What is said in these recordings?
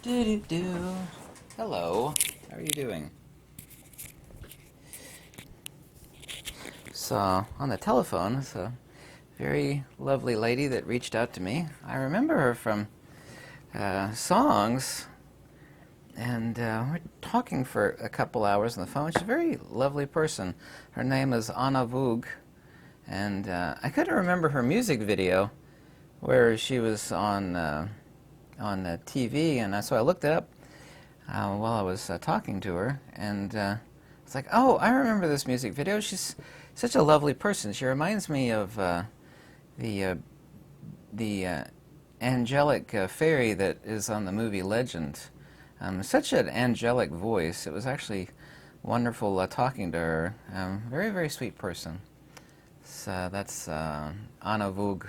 Do do do. Hello. How are you doing? So on the telephone is a very lovely lady that reached out to me. I remember her from songs, and we're talking for a couple hours on the phone. She's a very lovely person. Her name is Anna Vug, and I couldn't remember her music video where she was on TV, and so I looked it up while I was talking to her, and it's like, oh, I remember this music video. She's such a lovely person. She reminds me of the angelic fairy that is on the movie Legend. Such an angelic voice. It was actually wonderful talking to her. Very, very sweet person. So that's Anna Vug.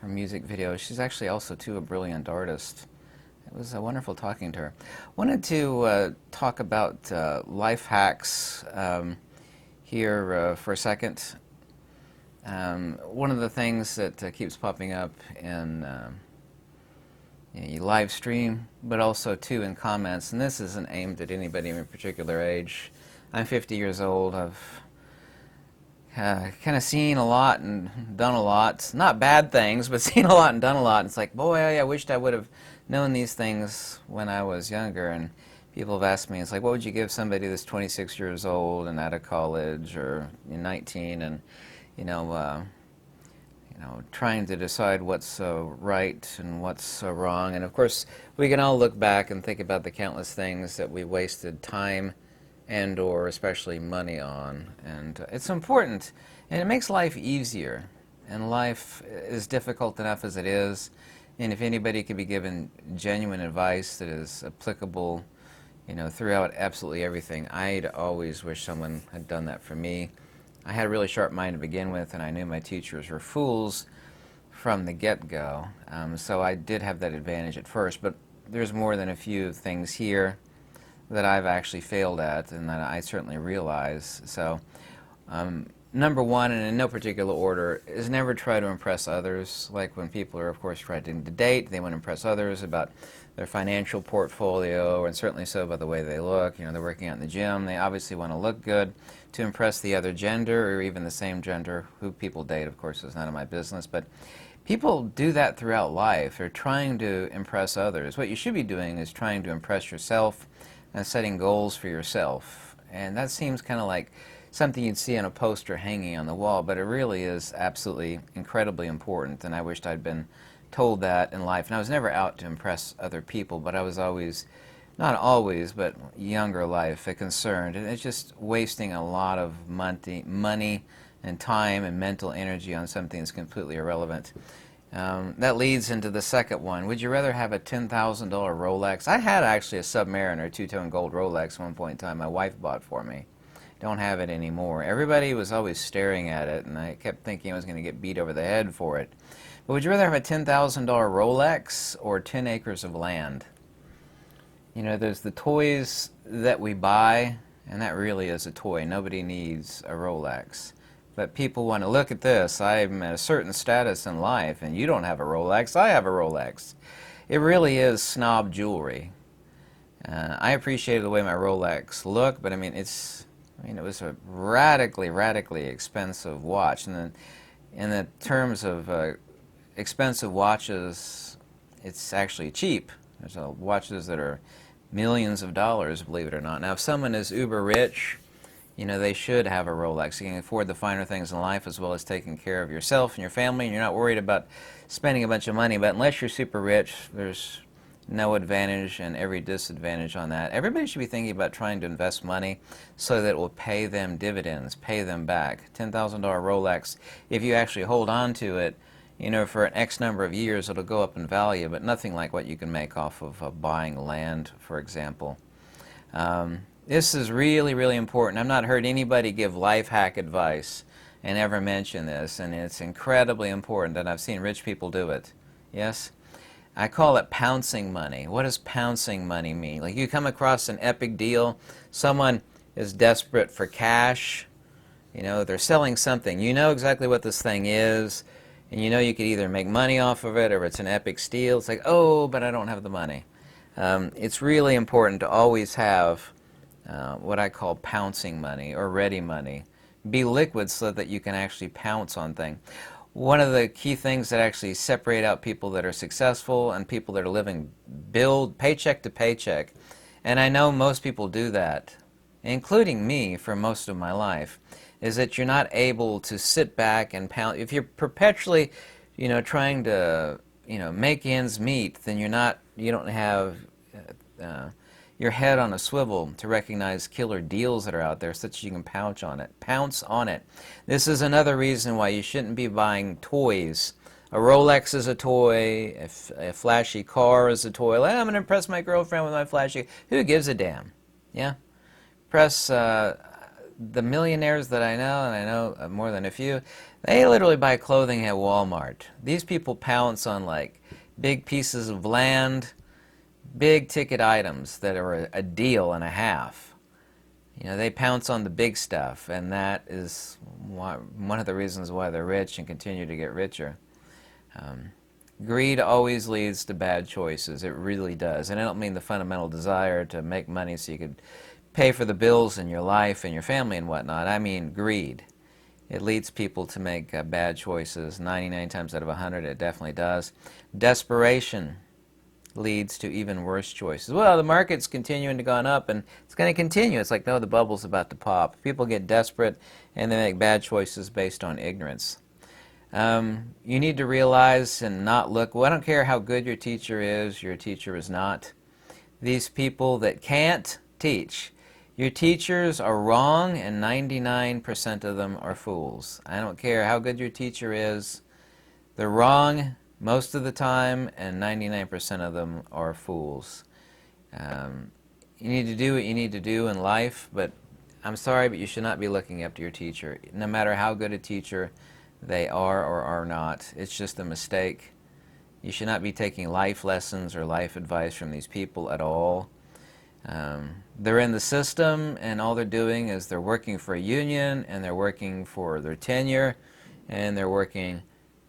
Her music video. She's actually also, too, a brilliant artist. It was wonderful talking to her. Wanted to talk about life hacks here for a second. One of the things that keeps popping up in you live stream, but also too in comments, and this isn't aimed at anybody in a particular age. I'm 50 years old. I've kind of seen a lot and done a lot. Not bad things, but seen a lot and done a lot. It's like, boy, I wished I would have known these things when I was younger. And people have asked me, it's like, what would you give somebody that's 26 years old and out of college, or 19, and trying to decide what's right and what's wrong. And of course, we can all look back and think about the countless things that we wasted time and or especially money on. And it's important, and it makes life easier. And life is difficult enough as it is. And if anybody could be given genuine advice that is applicable, throughout absolutely everything, I'd always wish someone had done that for me. I had a really sharp mind to begin with, and I knew my teachers were fools from the get-go. So I did have that advantage at first, but there's more than a few things here that I've actually failed at, and that I certainly realize. So number one, and in no particular order, is never try to impress others. Like when people are, of course, trying to date, they want to impress others about their financial portfolio, and certainly so by the way they look. They're working out in the gym. They obviously want to look good to impress the other gender, or even the same gender. Who people date, of course, is none of my business. But people do that throughout life. They're trying to impress others. What you should be doing is trying to impress yourself and setting goals for yourself. And that seems kind of like something you'd see on a poster hanging on the wall, but it really is absolutely incredibly important, and I wished I'd been told that in life. And I was never out to impress other people, but I was always, not always, but younger life, concerned. And it's just wasting a lot of money and time and mental energy on something that's completely irrelevant. That leads into the second one. Would you rather have a $10,000 Rolex? I had actually a Submariner two-tone gold Rolex at one point in time my wife bought for me. Don't have it anymore. Everybody was always staring at it, and I kept thinking I was going to get beat over the head for it. But would you rather have a $10,000 Rolex or 10 acres of land? There's the toys that we buy, and that really is a toy. Nobody needs a Rolex. But people want to look at this. I'm at a certain status in life, and you don't have a Rolex. I have a Rolex. It really is snob jewelry. I appreciated the way my Rolex looked, but it was a radically expensive watch. And then, in the terms of expensive watches, it's actually cheap. There's watches that are millions of dollars, believe it or not. Now, if someone is uber rich, they should have a Rolex. You can afford the finer things in life as well as taking care of yourself and your family, and you're not worried about spending a bunch of money. But unless you're super rich, there's no advantage and every disadvantage on that. Everybody should be thinking about trying to invest money so that it will pay them dividends, pay them back. $10,000 Rolex, if you actually hold on to it, for an X number of years, it'll go up in value, but nothing like what you can make off of buying land, for example. This is really important. I've not heard anybody give life hack advice and ever mention this, and it's incredibly important, and I've seen rich people do it. Yes? I call it pouncing money. What does pouncing money mean? Like, you come across an epic deal, someone is desperate for cash, they're selling something. You know exactly what this thing is. And you know you could either make money off of it or it's an epic steal. It's like, oh, but I don't have the money. It's really important to always have what I call pouncing money or ready money. Be liquid so that you can actually pounce on things. One of the key things that actually separate out people that are successful and people that are living paycheck to paycheck, and I know most people do that, including me for most of my life, is that you're not able to sit back and pound. If you're perpetually, trying to, make ends meet, then you don't have your head on a swivel to recognize killer deals that are out there such that you can pounce on it. This is another reason why you shouldn't be buying toys. A Rolex is a toy, a flashy car is a toy. Like, I'm going to impress my girlfriend with my flashy. Who gives a damn? Yeah? Press the millionaires that I know, and I know more than a few, they literally buy clothing at Walmart. These people pounce on like big pieces of land, big ticket items that are a deal and a half. They pounce on the big stuff, and that is one of the reasons why they're rich and continue to get richer. Greed always leads to bad choices. It really does. And I don't mean the fundamental desire to make money so you could pay for the bills in your life and your family and whatnot. I mean greed. It leads people to make bad choices. 99 times out of 100 it definitely does. Desperation leads to even worse choices. Well, the market's continuing to go up and it's going to continue. It's like, no, the bubble's about to pop. People get desperate and they make bad choices based on ignorance. You need to realize and not look, well, I don't care how good your teacher is not. These people that can't teach, your teachers are wrong and 99% of them are fools. I don't care how good your teacher is, they're wrong most of the time and 99% of them are fools. You need to do what you need to do in life, but I'm sorry, but you should not be looking up to your teacher, no matter how good a teacher they are or are not. It's just a mistake. You should not be taking life lessons or life advice from these people at all. They're in the system and all they're doing is they're working for a union and they're working for their tenure and they're working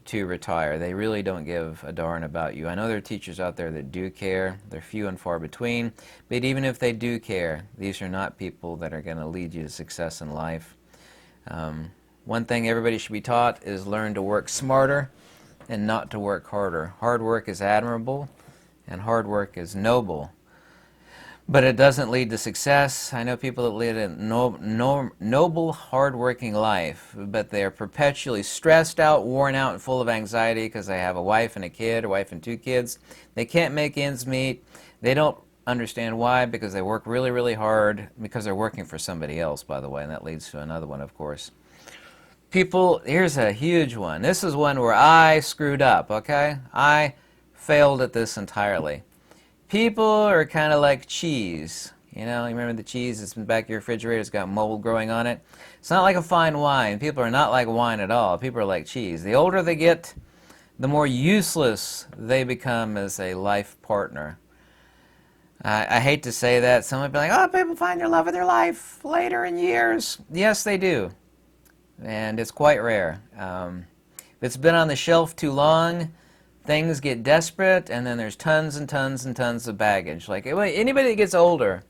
to retire. They really don't give a darn about you. I know there are teachers out there that do care. They're few and far between. But even if they do care, these are not people that are going to lead you to success in life. One thing everybody should be taught is learn to work smarter and not to work harder. Hard work is admirable and hard work is noble. But it doesn't lead to success. I know people that lead a noble, hard-working life, but they are perpetually stressed out, worn out, and full of anxiety because they have a wife and a kid, a wife and 2 kids. They can't make ends meet. They don't understand why, because they work really, really hard, because they're working for somebody else, by the way, and that leads to another one, of course. People, here's a huge one. This is one where I screwed up, okay? I failed at this entirely. People are kind of like cheese. You remember the cheese that's in the back of your refrigerator, it's got mold growing on it? It's not like a fine wine. People are not like wine at all. People are like cheese. The older they get, the more useless they become as a life partner. I hate to say that. Some would be like, oh, people find their love of their life later in years. Yes, they do. And it's quite rare. If it's been on the shelf too long, things get desperate, and then there's tons and tons and tons of baggage. Like anybody that gets older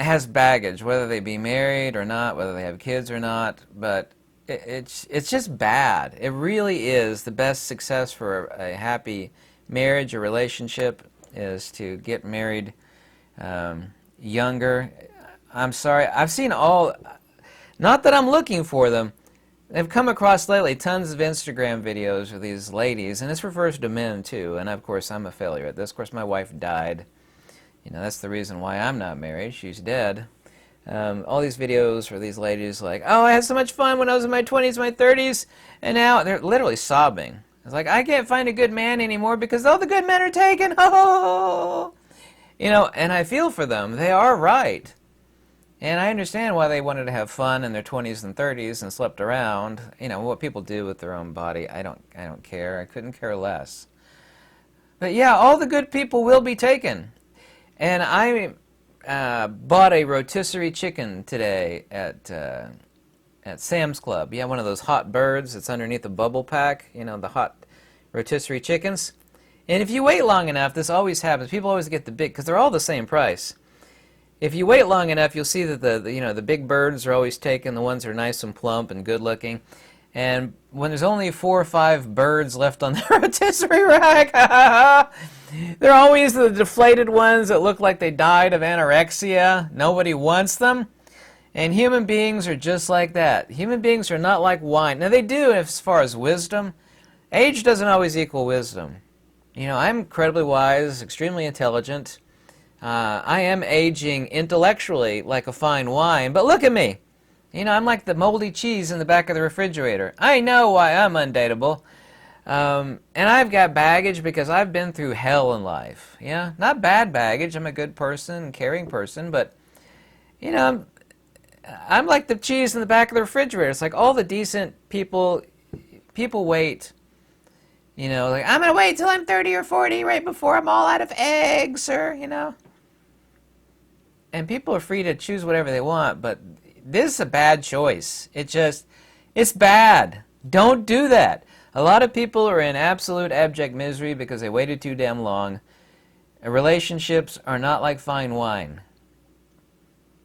has baggage, whether they be married or not, whether they have kids or not, but it's just bad. It really is. The best success for a happy marriage or relationship is to get married younger. I'm sorry, I've seen all, not that I'm looking for them, I've come across lately tons of Instagram videos of these ladies, and this refers to men too, and of course I'm a failure at this. Of course my wife died. That's the reason why I'm not married. She's dead. All these videos for these ladies like, oh, I had so much fun when I was in my 20s, my 30s, and now they're literally sobbing. It's like, I can't find a good man anymore because all the good men are taken. Oh! And I feel for them. They are right. And I understand why they wanted to have fun in their 20s and 30s and slept around. What people do with their own body, I don't care. I couldn't care less. But yeah, all the good people will be taken. And I bought a rotisserie chicken today at at Sam's Club. You have one of those hot birds that's underneath a bubble pack, you know, the hot rotisserie chickens. And if you wait long enough, this always happens. People always get the big, because they're all the same price. If you wait long enough, you'll see that the big birds are always taken, the ones that are nice and plump and good looking. And when there's only 4 or 5 birds left on the rotisserie rack, they're always the deflated ones that look like they died of anorexia. Nobody wants them. And human beings are just like that. Human beings are not like wine. Now they do as far as wisdom. Age doesn't always equal wisdom. You know, I'm incredibly wise, extremely intelligent. I am aging intellectually like a fine wine, but look at me. You know, I'm like the moldy cheese in the back of the refrigerator. I know why I'm undateable. And I've got baggage because I've been through hell in life. Yeah, not bad baggage. I'm a good person, caring person, but, you know, I'm like the cheese in the back of the refrigerator. It's like all the decent people wait. You know, like, I'm going to wait till I'm 30 or 40 right before I'm all out of eggs, sir, you know. And people are free to choose whatever they want, but this is a bad choice. It's bad. Don't do that. A lot of people are in absolute abject misery because they waited too damn long. Relationships are not like fine wine.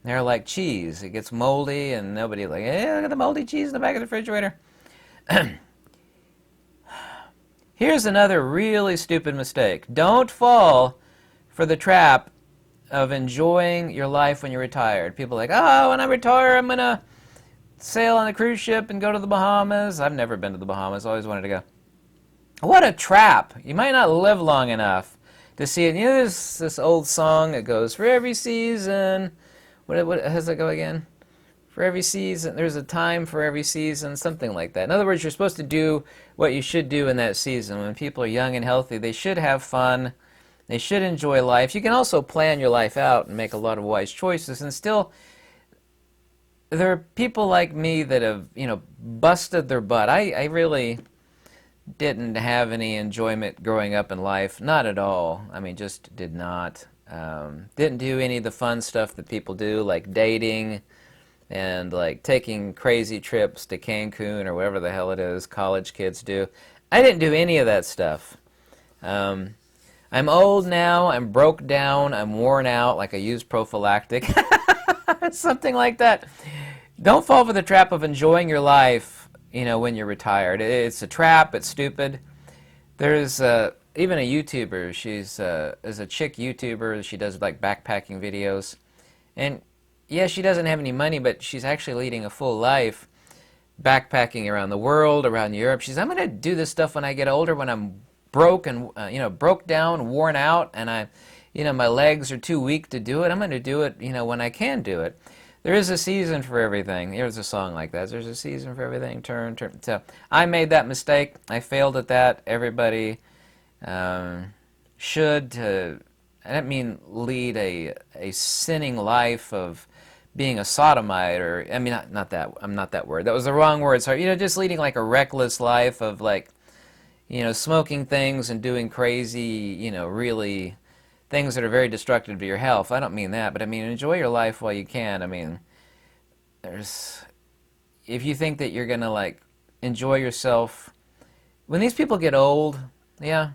They're like cheese. It gets moldy and nobody like, hey, look at the moldy cheese in the back of the refrigerator. Here's another really stupid mistake. Don't fall for the trap of enjoying your life when you're retired. People are like, oh, when I retire, I'm going to sail on a cruise ship and go to the Bahamas. I've never been to the Bahamas. Always wanted to go. What a trap. You might not live long enough to see it. You know, there's this old song that goes, for every season. What how does it go again? For every season, there's a time for every season, something like that. In other words, you're supposed to do what you should do in that season. When people are young and healthy, they should have fun. They should enjoy life. You can also plan your life out and make a lot of wise choices. And still, there are people like me that have, you know, busted their butt. I really didn't have any enjoyment growing up in life. Not at all. I mean, just did not. Didn't do any of the fun stuff that people do, like dating and like taking crazy trips to Cancun or whatever the hell it is college kids do. I didn't do any of that stuff. I'm old now, I'm broke down, I'm worn out, like I use prophylactic. Something like that. Don't fall for the trap of enjoying your life, you know, when you're retired. It's a trap, it's stupid. There's even a YouTuber, she's is a chick YouTuber, she does like backpacking videos. And yeah, she doesn't have any money, but she's actually leading a full life, backpacking around the world, around Europe. She's, I'm going to do this stuff when I get older, when I'm broke and, you know, broke down, worn out, and I, you know, my legs are too weak to do it. I'm going to do it, you know, when I can do it. There is a season for everything. There's a song like that. There's a season for everything. Turn. So I made that mistake. I failed at that. Everybody should. I don't mean lead a sinning life of being a sodomite, or I mean not that. I'm not that word. That was the wrong word. So, you know, just leading like a reckless life of like, you know, smoking things and doing crazy, you know, really things that are very destructive to your health. I don't mean that, but I mean enjoy your life while you can. I mean, if you think that you're gonna like enjoy yourself, when these people get old, yeah,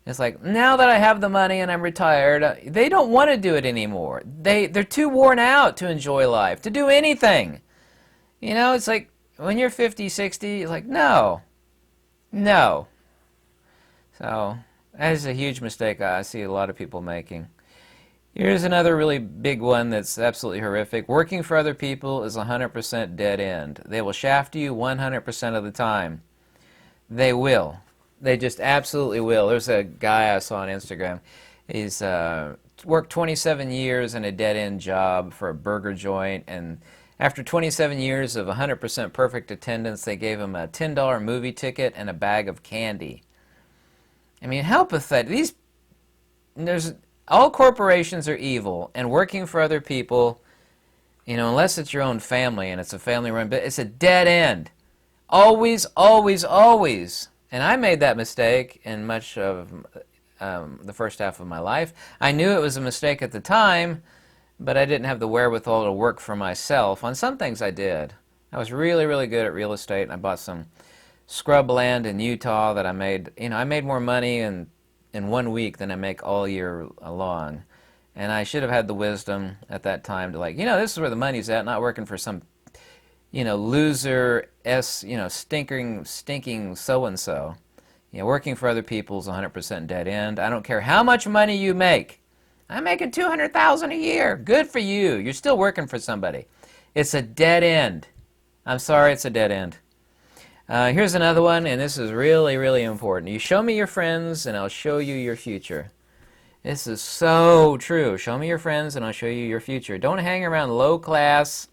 it's like, now that I have the money and I'm retired, they don't want to do it anymore. They're too worn out to enjoy life, to do anything. You know, it's like when you're 50, 60, it's like, no. So that is a huge mistake I see a lot of people making. Here's another really big one that's absolutely horrific. Working for other people is 100% dead end. They will shaft you 100% of the time. They will. They just absolutely will. There's a guy I saw on Instagram. He's worked 27 years in a dead-end job for a burger joint, and after 27 years of 100% perfect attendance, they gave him a $10 movie ticket and a bag of candy. I mean, how pathetic. All corporations are evil, and working for other people, you know, unless it's your own family and it's a family-run business, it's a dead end. Always, always, always. And I made that mistake in much of the first half of my life. I knew it was a mistake at the time, but I didn't have the wherewithal to work for myself. On some things I did. I was really, really good at real estate, and I bought some scrub land in Utah that I made, I made more money in 1 week than I make all year long. And I should have had the wisdom at that time to, like, this is where the money's at, not working for some, loser, stinking so-and-so. Working for other people's 100% dead end. I don't care how much money you make. I'm making $200,000 a year. Good for you. You're still working for somebody. It's a dead end. I'm sorry, it's a dead end. Here's another one, and this is really, really important. You show me your friends, and I'll show you your future. This is so true. Show me your friends, and I'll show you your future. Don't hang around low-class,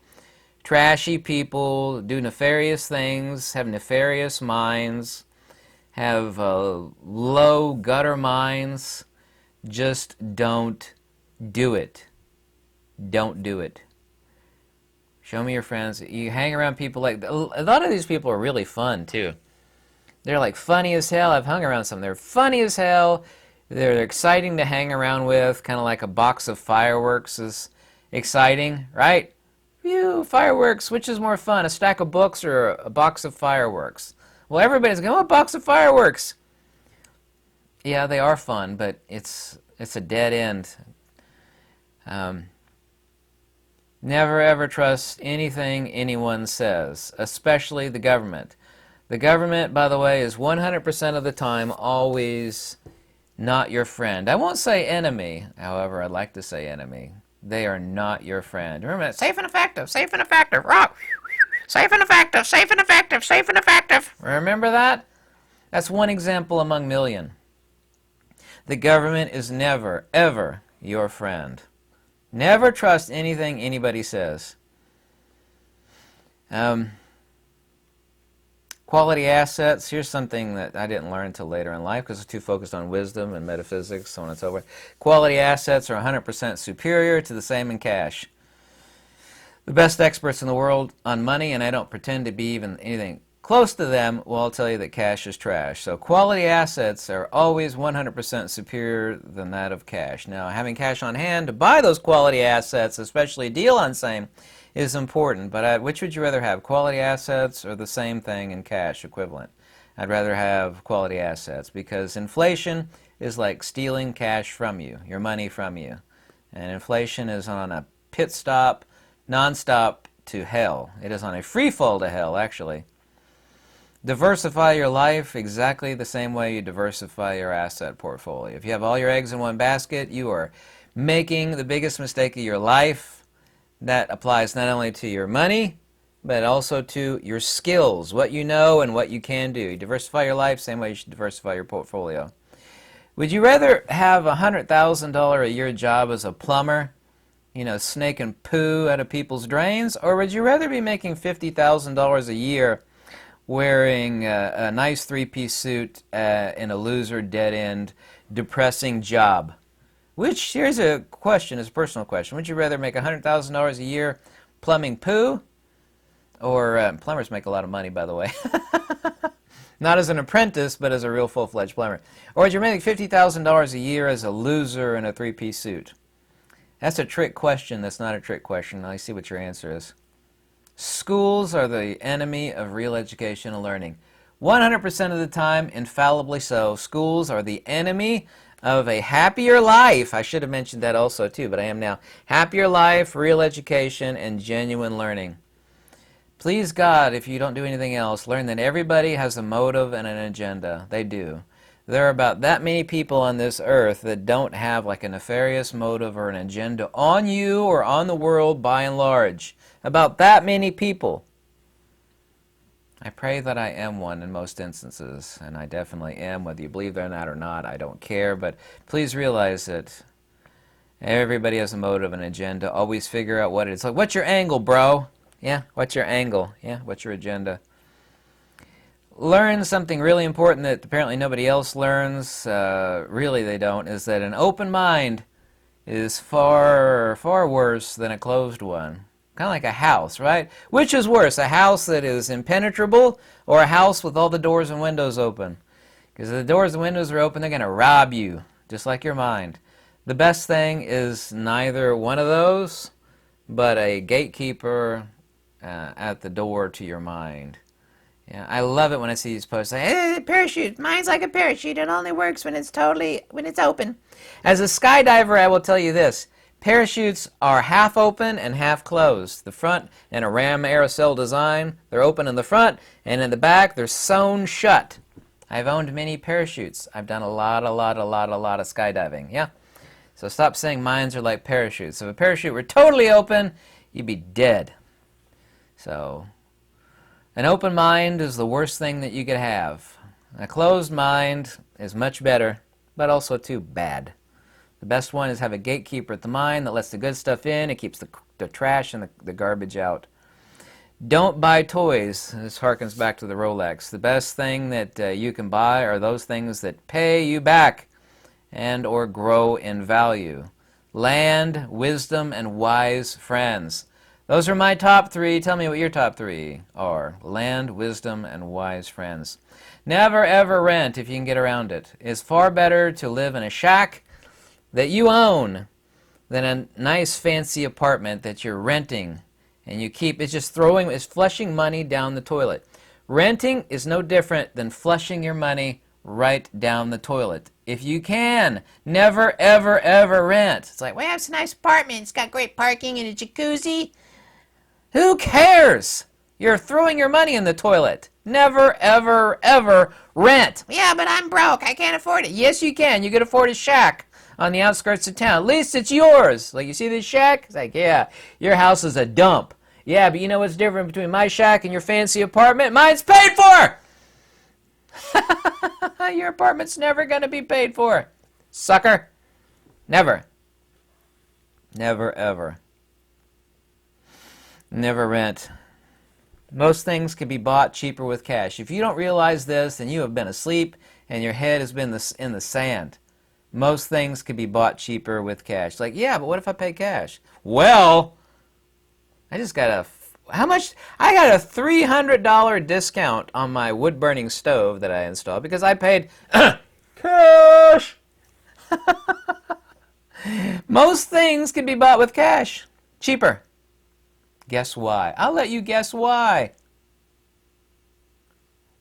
trashy people, do nefarious things, have nefarious minds, have low gutter minds. Just don't do it. Don't do it. Show me your friends. You hang around people like... A lot of these people are really fun, too. They're like funny as hell. I've hung around some. They're funny as hell. They're exciting to hang around with. Kind of like a box of fireworks is exciting, right? Phew, fireworks. Which is more fun, a stack of books or a box of fireworks? Well, everybody's going, oh, a box of fireworks. Yeah, they are fun, but it's a dead end. Never ever trust anything anyone says, especially the government. The government, by the way, is 100% of the time always not your friend. I won't say enemy, however, I'd like to say enemy. They are not your friend. Remember that? Safe and effective, safe and effective, rock. Safe and effective, safe and effective, safe and effective. Remember that? That's one example among million. The government is never, ever your friend. Never trust anything anybody says. Quality assets. Here's something that I didn't learn until later in life because I was too focused on wisdom and metaphysics, so on and so forth. Quality assets are 100% superior to the same in cash. The best experts in the world on money, and I don't pretend to be even anything close to them, will all tell you that cash is trash. So quality assets are always 100% superior than that of cash. Now, having cash on hand to buy those quality assets, especially deal on same, is important. But which would you rather have, quality assets or the same thing in cash equivalent? I'd rather have quality assets because inflation is like stealing cash from you, your money from you. And inflation is on a pit stop, non-stop to hell. It is on a free fall to hell, actually. Diversify your life exactly the same way you diversify your asset portfolio. If you have all your eggs in one basket, you are making the biggest mistake of your life. That applies not only to your money, but also to your skills, what you know and what you can do. You diversify your life, same way you should diversify your portfolio. Would you rather have a $100,000 a year job as a plumber, snaking poo out of people's drains, or would you rather be making $50,000 a year wearing a nice three-piece suit in a loser, dead-end, depressing job? Here's a question, it's a personal question. Would you rather make $100,000 a year plumbing poo? Or plumbers make a lot of money, by the way. Not as an apprentice, but as a real full-fledged plumber. Or would you make $50,000 a year as a loser in a three-piece suit? That's a trick question. That's not a trick question. I see what your answer is. Schools are the enemy of real education and learning. 100% of the time, infallibly so, schools are the enemy of a happier life. I should have mentioned that also too, but I am now. Happier life, real education, and genuine learning. Please God, if you don't do anything else, learn that everybody has a motive and an agenda. They do. There are about that many people on this earth that don't have like a nefarious motive or an agenda on you or on the world by and large. About that many people. I pray that I am one in most instances, and I definitely am, whether you believe that or not, I don't care, but please realize that everybody has a motive and agenda. Always figure out what it is. Like, what's your angle, bro? Yeah, what's your angle? Yeah, what's your agenda? Learn something really important that apparently nobody else learns, really they don't, is that an open mind is far, far worse than a closed one. Kind of like a house, right? Which is worse, a house that is impenetrable or a house with all the doors and windows open? Because if the doors and windows are open, they're going to rob you, just like your mind. The best thing is neither one of those, but a gatekeeper at the door to your mind. Yeah, I love it when I see these posts like, hey, parachute, mine's like a parachute. It only works when it's open. As a skydiver, I will tell you this. Parachutes are half open and half closed. The front in a ram aerosol design, they're open in the front, and in the back, they're sewn shut. I've owned many parachutes. I've done a lot of skydiving. Yeah. So stop saying mines are like parachutes. If a parachute were totally open, you'd be dead. So an open mind is the worst thing that you could have. A closed mind is much better, but also too bad. The best one is have a gatekeeper at the mind that lets the good stuff in. It keeps the trash and the garbage out. Don't buy toys. This harkens back to the Rolex. The best thing that you can buy are those things that pay you back and or grow in value. Land, wisdom, and wise friends. Those are my top three. Tell me what your top three are. Land, wisdom, and wise friends. Never ever rent if you can get around it. It's far better to live in a shack that you own than a nice fancy apartment that you're renting and you keep. It's flushing money down the toilet. Renting is no different than flushing your money right down the toilet. If you can, never ever ever rent. It's like, well, it's a nice apartment. It's got great parking and a jacuzzi. Who cares? You're throwing your money in the toilet. Never, ever, ever rent. Yeah, but I'm broke. I can't afford it. Yes, you can. You can afford a shack on the outskirts of town. At least it's yours. Like, you see this shack? It's like, yeah, your house is a dump. Yeah, but you know what's different between my shack and your fancy apartment? Mine's paid for! Your apartment's never going to be paid for. Sucker. Never. Never, ever. Never rent. Most things can be bought cheaper with cash. If you don't realize this, then you have been asleep and your head has been in the sand. Most things can be bought cheaper with cash. Like, yeah, but what if I pay cash? Well, I just got how much? I got a $300 discount on my wood-burning stove that I installed because I paid cash. Most things can be bought with cash. Cheaper. Guess why? I'll let you guess why.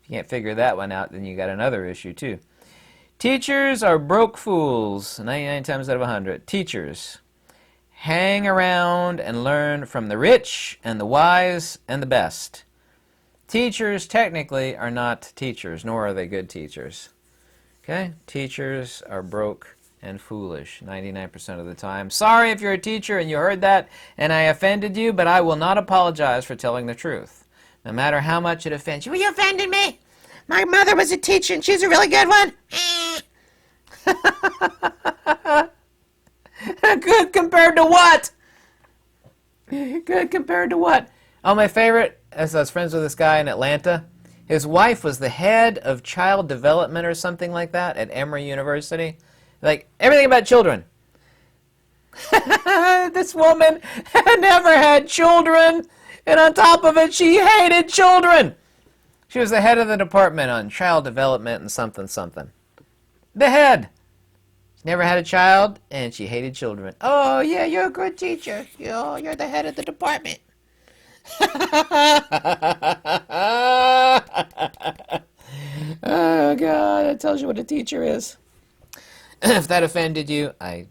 If you can't figure that one out, then you got another issue too. Teachers are broke fools, 99 times out of 100. Teachers. Hang around and learn from the rich and the wise and the best. Teachers technically are not teachers, nor are they good teachers. Okay? Teachers are broke and foolish 99% of the time. Sorry if you're a teacher and you heard that and I offended you, but I will not apologize for telling the truth. No matter how much it offends you. Well, you offended me. My mother was a teacher and she's a really good one. Good compared to what? Good compared to what? Oh, my favorite, as I was friends with this guy in Atlanta, his wife was the head of child development or something like that at Emory University. Like, everything about children. This woman had never had children, and on top of it, she hated children. She was the head of the department on child development and something something. The head. She never had a child, and she hated children. Oh, yeah, you're a good teacher. You're the head of the department. Oh, God, that tells you what a teacher is. If that offended you, I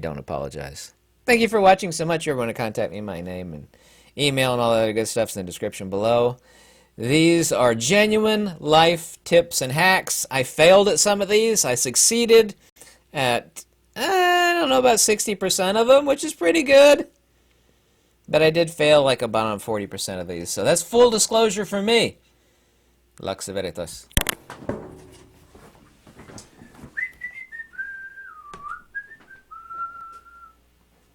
don't apologize. Thank you for watching so much. You're going to contact me, my name, and email and all that other good stuff's in the description below. These are genuine life tips and hacks. I failed at some of these. I succeeded at, I don't know, about 60% of them, which is pretty good. But I did fail like about on 40% of these. So that's full disclosure for me. Lux Veritas.